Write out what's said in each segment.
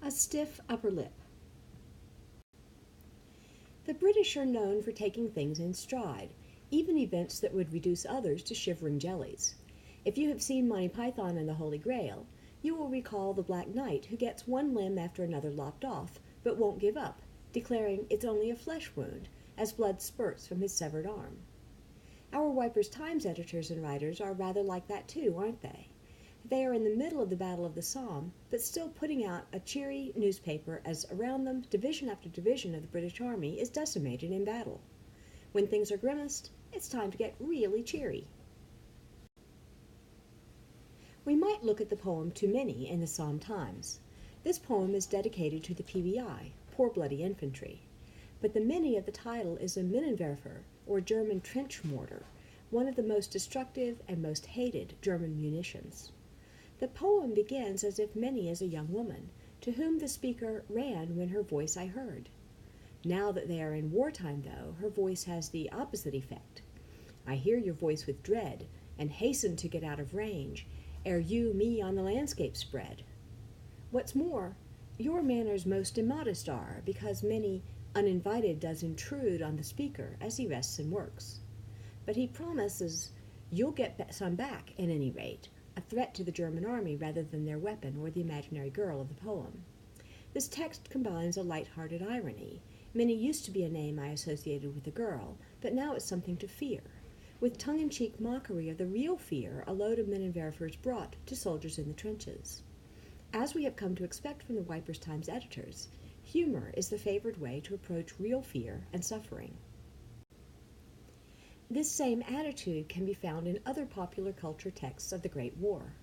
A stiff upper lip. The British are known for taking things in stride, even events that would reduce others to shivering jellies. If you have seen Monty Python and the Holy Grail, you will recall the Black Knight who gets one limb after another lopped off, but won't give up, declaring it's only a flesh wound, as blood spurts from his severed arm. Our Wipers Times editors and writers are rather like that too, aren't they? They are in the middle of the Battle of the Somme, but still putting out a cheery newspaper as around them division after division of the British Army is decimated in battle. When things are grimmest, it's time to get really cheery. We might look at the poem Too Many in the Somme Times. This poem is dedicated to the PBI, Poor Bloody Infantry. But the many of the title is a Minenwerfer, or German trench mortar, one of the most destructive and most hated German munitions. The poem begins as if Minnie is a young woman, to whom the speaker ran when her voice I heard. Now that they are in wartime, though, her voice has the opposite effect. I hear your voice with dread, and hasten to get out of range, ere you me on the landscape spread. What's more, your manners most immodest are, because Minnie uninvited does intrude on the speaker as he rests and works. But he promises you'll get some back at any rate, a threat to the German army rather than their weapon or the imaginary girl of the poem. This text combines a light-hearted irony. Minnie used to be a name I associated with a girl, but now it's something to fear, with tongue-in-cheek mockery of the real fear a load of Minenwerfers brought to soldiers in the trenches. As we have come to expect from the Wipers Times editors, humor is the favored way to approach real fear and suffering. This same attitude can be found in other popular culture texts of the Great War.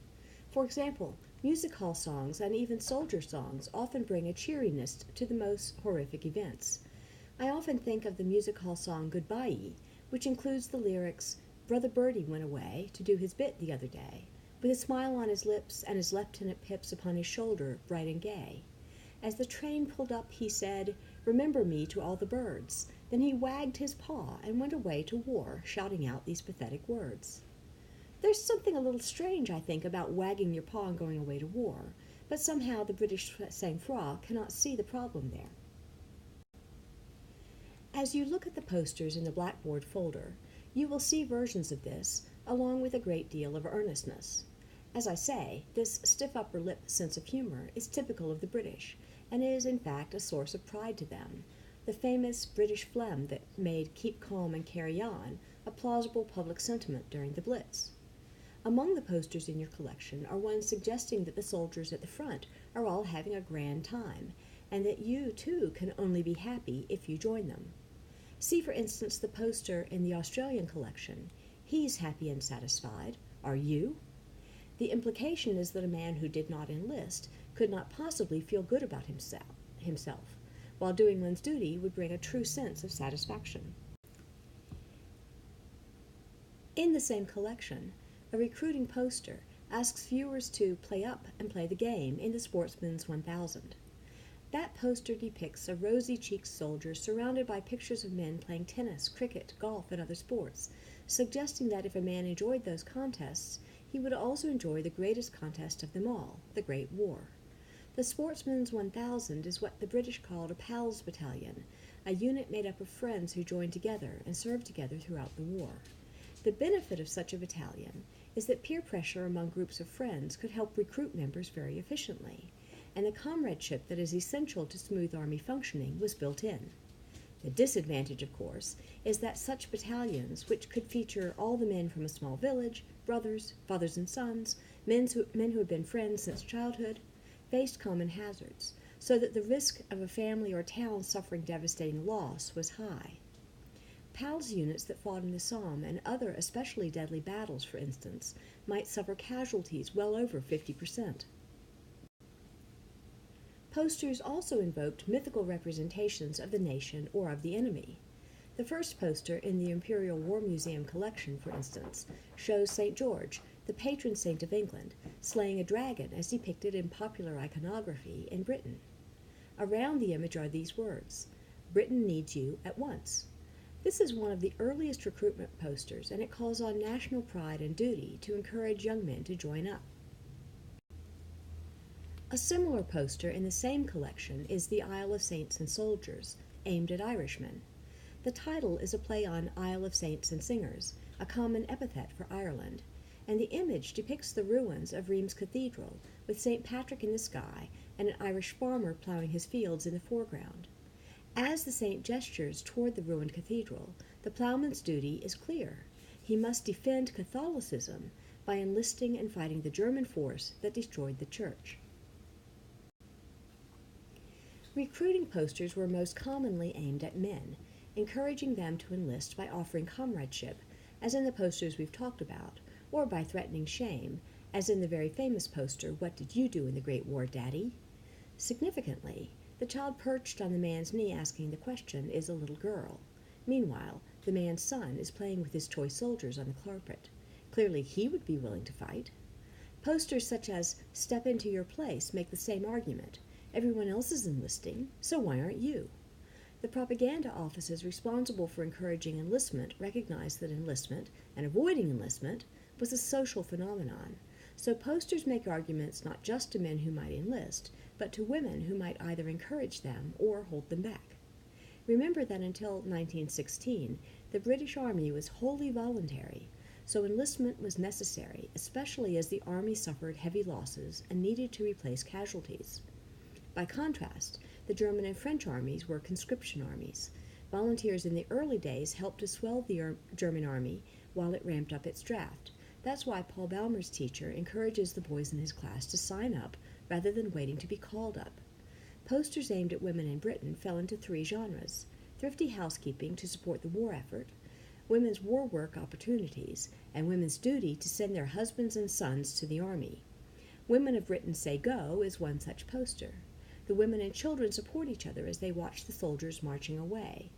For example, music hall songs and even soldier songs often bring a cheeriness to the most horrific events. I often think of the music hall song Goodbye, which includes the lyrics, Brother Birdie went away to do his bit the other day, with a smile on his lips and his Lieutenant Pips upon his shoulder, bright and gay. As the train pulled up, he said, Remember me to all the birds. Then he wagged his paw and went away to war, shouting out these pathetic words. There's something a little strange, I think, about wagging your paw and going away to war, but somehow the British sang-froid cannot see the problem there. As you look at the posters in the Blackboard folder, you will see versions of this, along with a great deal of earnestness. As I say, this stiff upper lip sense of humor is typical of the British, and is in fact a source of pride to them, the famous British phlegm that made keep calm and carry on a plausible public sentiment during the Blitz. Among the posters in your collection are ones suggesting that the soldiers at the front are all having a grand time, and that you too can only be happy if you join them. See, for instance, the poster in the Australian collection. He's happy and satisfied. Are you? The implication is that a man who did not enlist could not possibly feel good about himself, while doing one's duty would bring a true sense of satisfaction. In the same collection, a recruiting poster asks viewers to play up and play the game in the Sportsman's 1000. That poster depicts a rosy-cheeked soldier surrounded by pictures of men playing tennis, cricket, golf, and other sports, suggesting that if a man enjoyed those contests, he would also enjoy the greatest contest of them all, the Great War. The Sportsman's 1000 is what the British called a PALS battalion, a unit made up of friends who joined together and served together throughout the war. The benefit of such a battalion is that peer pressure among groups of friends could help recruit members very efficiently, and the comradeship that is essential to smooth Army functioning was built in. The disadvantage, of course, is that such battalions, which could feature all the men from a small village, brothers, fathers and sons, men who had been friends since childhood, faced common hazards, so that the risk of a family or town suffering devastating loss was high. PALS units that fought in the Somme and other especially deadly battles, for instance, might suffer casualties well over 50%. Posters also invoked mythical representations of the nation or of the enemy. The first poster in the Imperial War Museum collection, for instance, shows St. George, the patron saint of England, slaying a dragon as depicted in popular iconography in Britain. Around the image are these words, "Britain needs you at once." This is one of the earliest recruitment posters, and it calls on national pride and duty to encourage young men to join up. A similar poster in the same collection is The Isle of Saints and Soldiers, aimed at Irishmen. The title is a play on Isle of Saints and Singers, a common epithet for Ireland, and the image depicts the ruins of Rheims Cathedral, with St. Patrick in the sky and an Irish farmer plowing his fields in the foreground. As the saint gestures toward the ruined cathedral, the plowman's duty is clear. He must defend Catholicism by enlisting and fighting the German force that destroyed the church. Recruiting posters were most commonly aimed at men, encouraging them to enlist by offering comradeship, as in the posters we've talked about, or by threatening shame, as in the very famous poster, "What Did You Do in the Great War, Daddy?" Significantly, the child perched on the man's knee asking the question is a little girl. Meanwhile, the man's son is playing with his toy soldiers on the carpet. Clearly he would be willing to fight. Posters such as "Step into your place" make the same argument. Everyone else is enlisting, so why aren't you? The propaganda offices responsible for encouraging enlistment recognized that enlistment, and avoiding enlistment, was a social phenomenon. So posters make arguments not just to men who might enlist, but to women who might either encourage them or hold them back. Remember that until 1916, the British Army was wholly voluntary, so enlistment was necessary, especially as the Army suffered heavy losses and needed to replace casualties. By contrast, the German and French armies were conscription armies. Volunteers in the early days helped to swell the German army while it ramped up its draft. That's why Paul Baumer's teacher encourages the boys in his class to sign up rather than waiting to be called up. Posters aimed at women in Britain fell into three genres: thrifty housekeeping to support the war effort, women's war work opportunities, and women's duty to send their husbands and sons to the army. Women of Britain Say Go is one such poster. The women and children support each other as they watch the soldiers marching away.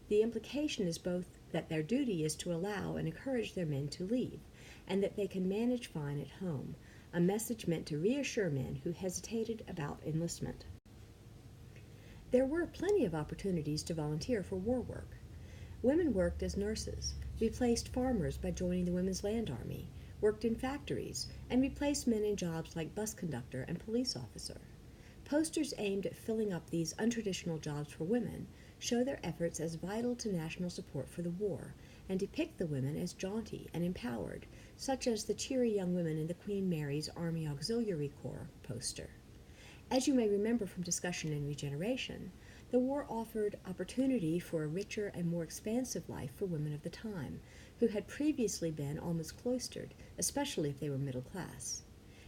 The implication is both that their duty is to allow and encourage their men to leave, and that they can manage fine at home, a message meant to reassure men who hesitated about enlistment. There were plenty of opportunities to volunteer for war work. Women worked as nurses, replaced farmers by joining the Women's Land Army, worked in factories, and replaced men in jobs like bus conductor and police officer. Posters aimed at filling up these untraditional jobs for women show their efforts as vital to national support for the war, and depict the women as jaunty and empowered, such as the cheery young women in the Queen Mary's Army Auxiliary Corps poster. As you may remember from discussion in Regeneration, the war offered opportunity for a richer and more expansive life for women of the time, who had previously been almost cloistered, especially if they were middle class.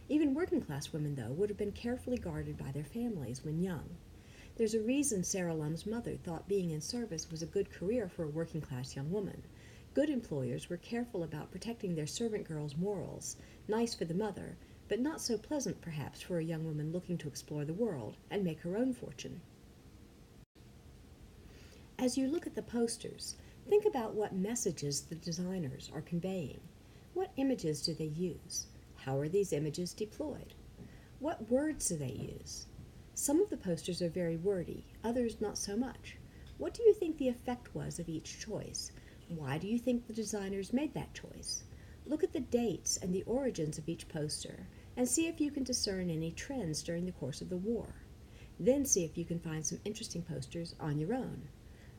Even working-class women, though, would have been carefully guarded by their families when young. There's a reason Sarah Lum's mother thought being in service was a good career for a working-class young woman. Good employers were careful about protecting their servant girls' morals, nice for the mother, but not so pleasant, perhaps, for a young woman looking to explore the world and make her own fortune. As you look at the posters, think about what messages the designers are conveying. What images do they use? How are these images deployed? What words do they use? Some of the posters are very wordy, others not so much. What do you think the effect was of each choice? Why do you think the designers made that choice? Look at the dates and the origins of each poster, and see if you can discern any trends during the course of the war. Then see if you can find some interesting posters on your own.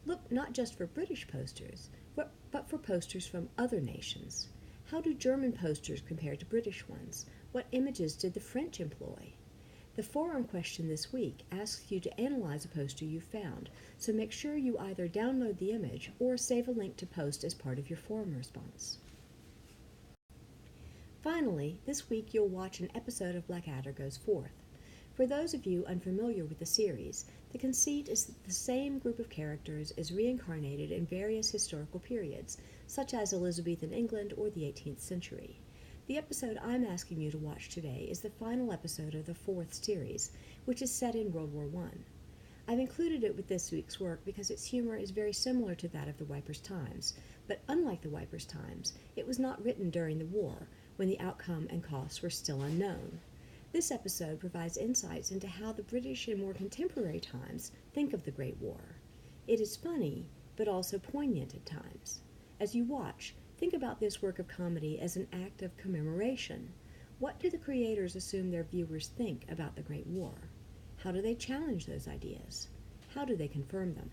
Look not just for British posters, but for posters from other nations. How do German posters compare to British ones? What images did the French employ? The forum question this week asks you to analyze a poster you found, so make sure you either download the image or save a link to post as part of your forum response. Finally, this week you'll watch an episode of Blackadder Goes Forth. For those of you unfamiliar with the series, the conceit is that the same group of characters is reincarnated in various historical periods, such as Elizabethan England or the 18th century. The episode I'm asking you to watch today is the final episode of the fourth series, which is set in World War I. I've included it with this week's work because its humor is very similar to that of the Wipers' Times, but unlike the Wipers' Times, it was not written during the war, when the outcome and costs were still unknown. This episode provides insights into how the British in more contemporary times think of the Great War. It is funny, but also poignant at times. As you watch, think about this work of comedy as an act of commemoration. What do the creators assume their viewers think about the Great War? How do they challenge those ideas? How do they confirm them?